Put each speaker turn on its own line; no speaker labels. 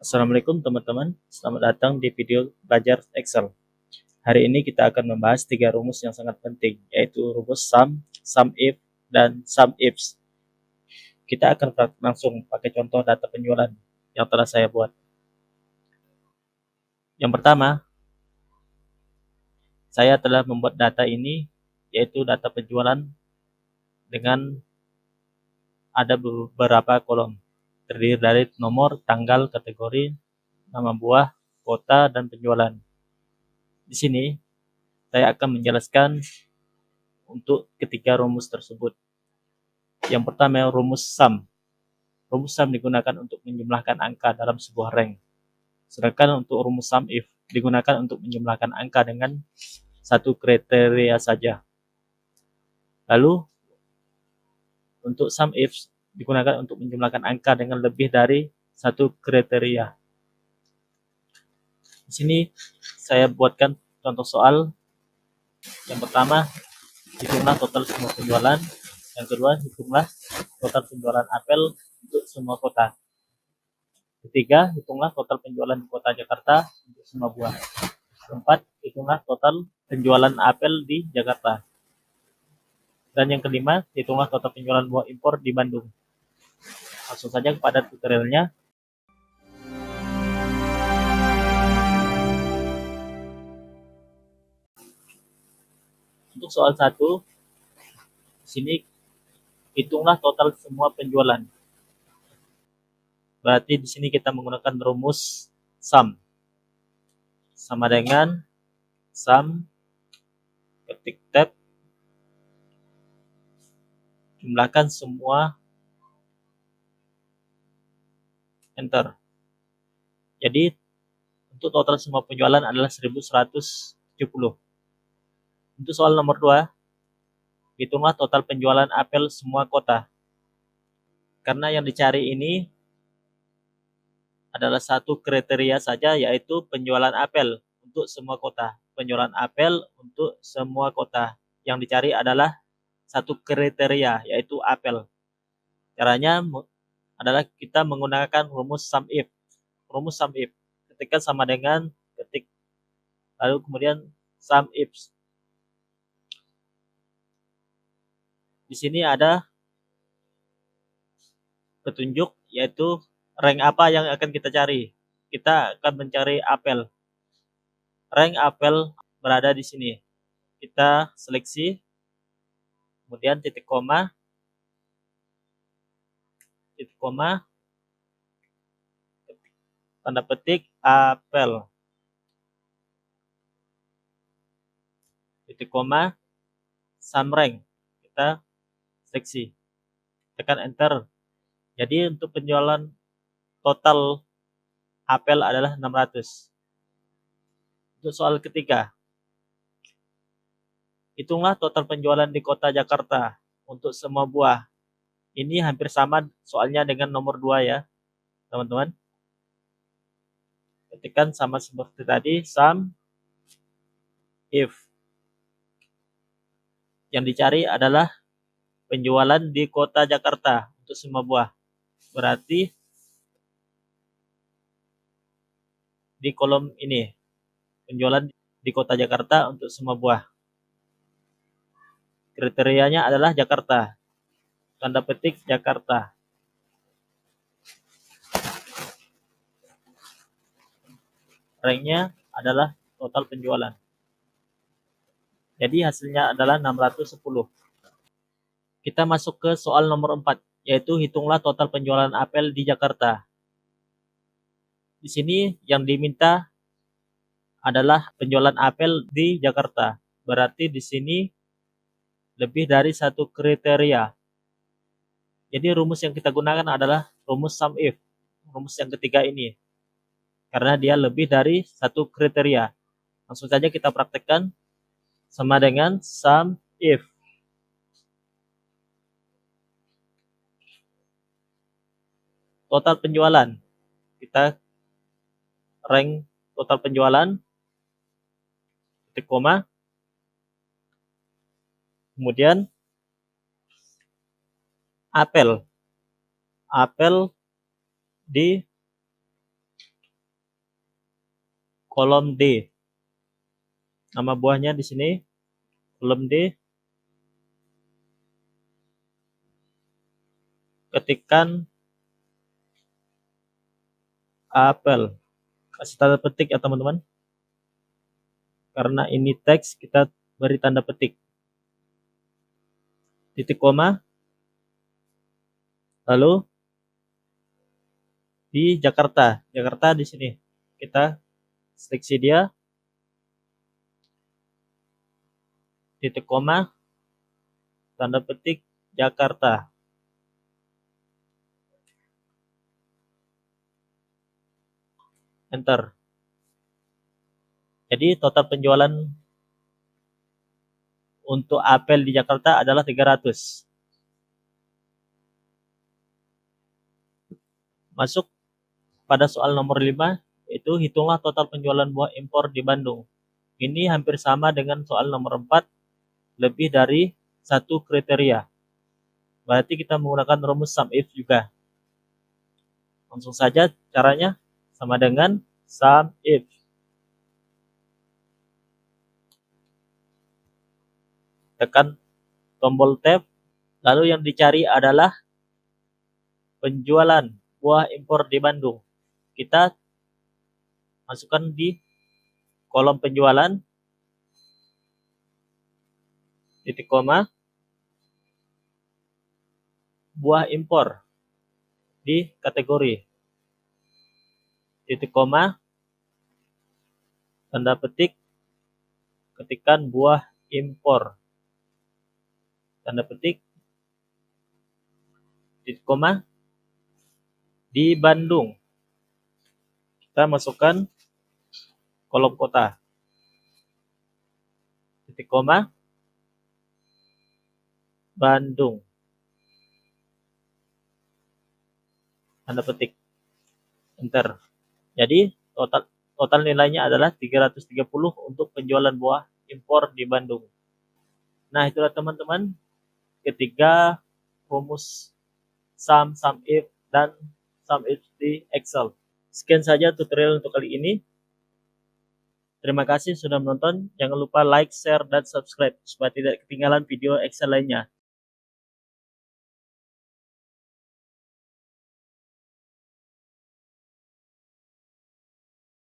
Assalamualaikum teman-teman, selamat datang di video belajar Excel. Hari ini kita akan membahas 3 rumus yang sangat penting, yaitu rumus sum, sum if, dan sum ifs. Kita akan langsung pakai contoh data penjualan yang telah saya buat. Yang pertama, saya telah membuat data ini, yaitu data penjualan dengan ada beberapa kolom, terdiri dari nomor, tanggal, kategori, nama buah, kota, dan penjualan. Di sini saya akan menjelaskan untuk ketiga rumus tersebut. Yang pertama, rumus sum. Rumus sum digunakan untuk menjumlahkan angka dalam sebuah rank. Sedangkan untuk rumus sum if digunakan untuk menjumlahkan angka dengan satu kriteria saja. Lalu untuk sum if digunakan untuk menjumlahkan angka dengan lebih dari satu kriteria. Di sini saya buatkan contoh soal. Yang pertama, hitunglah total semua penjualan. Yang kedua, hitunglah total penjualan apel untuk semua kota. Ketiga, hitunglah total penjualan di kota Jakarta untuk semua buah. Keempat, hitunglah total penjualan apel di Jakarta. Dan yang kelima, hitunglah total penjualan buah impor di Bandung. Langsung saja kepada tutorialnya. Untuk soal 1, di sini hitunglah total semua penjualan. Berarti di sini kita menggunakan rumus sum. Sama dengan sum, ketik tab, jumlahkan semua, enter. Jadi untuk total semua penjualan adalah 1170. Untuk soal nomor 2, hitunglah total penjualan apel semua kota. Karena yang dicari ini adalah satu kriteria saja, yaitu penjualan apel untuk semua kota. Penjualan apel untuk semua kota. Yang dicari adalah satu kriteria, yaitu apel. Caranya adalah kita menggunakan rumus sum if. Rumus sum if ketika sama dengan ketik, lalu kemudian sum ifs. Di sini ada petunjuk, yaitu rank apa yang akan kita cari. Kita akan mencari apel. Rank apel berada di sini. Kita seleksi, kemudian titik koma, tanda petik apel, titik koma, sum rank. Kita seleksi, tekan enter. Jadi untuk penjualan total apel adalah 600. Untuk soal ketiga, hitunglah total penjualan di kota Jakarta untuk semua buah. Ini hampir sama soalnya dengan nomor 2 ya, teman-teman. Ketikkan sama seperti tadi, sum if. Yang dicari adalah penjualan di kota Jakarta untuk semua buah. Berarti di kolom ini, penjualan di kota Jakarta untuk semua buah. Kriterianya adalah Jakarta. Tanda petik Jakarta. Ranknya adalah total penjualan. Jadi hasilnya adalah 610. Kita masuk ke soal nomor 4, yaitu hitunglah total penjualan apel di Jakarta. Di sini yang diminta adalah penjualan apel di Jakarta. Berarti di sini lebih dari satu kriteria. Jadi rumus yang kita gunakan adalah rumus sum if. Rumus yang ketiga ini. Karena dia lebih dari satu kriteria. Langsung saja kita praktekkan. Sama dengan sum if. Total penjualan. Kita rank total penjualan, titik koma, kemudian apel di kolom D. Nama buahnya di sini, kolom D. Ketikkan apel. Kasih tanda petik ya teman-teman. Karena ini teks, kita beri tanda petik. Titik koma. Lalu di Jakarta. Jakarta di sini. Kita seleksi dia. Titik koma. Tanda petik Jakarta. Enter. Jadi total penjualan untuk apel di Jakarta adalah 300. Masuk pada soal nomor 5, itu hitunglah total penjualan buah impor di Bandung. Ini hampir sama dengan soal nomor 4, lebih dari satu kriteria. Berarti kita menggunakan rumus sum if juga. Langsung saja caranya sama dengan sum if. Tekan tombol tab, lalu yang dicari adalah penjualan buah impor di Bandung. Kita masukkan di kolom penjualan, titik koma, buah impor di kategori, titik koma, tanda petik, ketikkan buah impor, tanda petik, titik koma, di Bandung. Kita masukkan kolom kota, titik koma, Bandung, tanda petik, enter. Jadi total nilainya adalah 330 untuk penjualan buah impor di Bandung. Nah, itulah teman-teman ketiga rumus sum if, dan sum if di Excel. Sekian saja tutorial untuk kali ini. Terima kasih sudah menonton. Jangan lupa like, share, dan subscribe supaya tidak ketinggalan video Excel lainnya.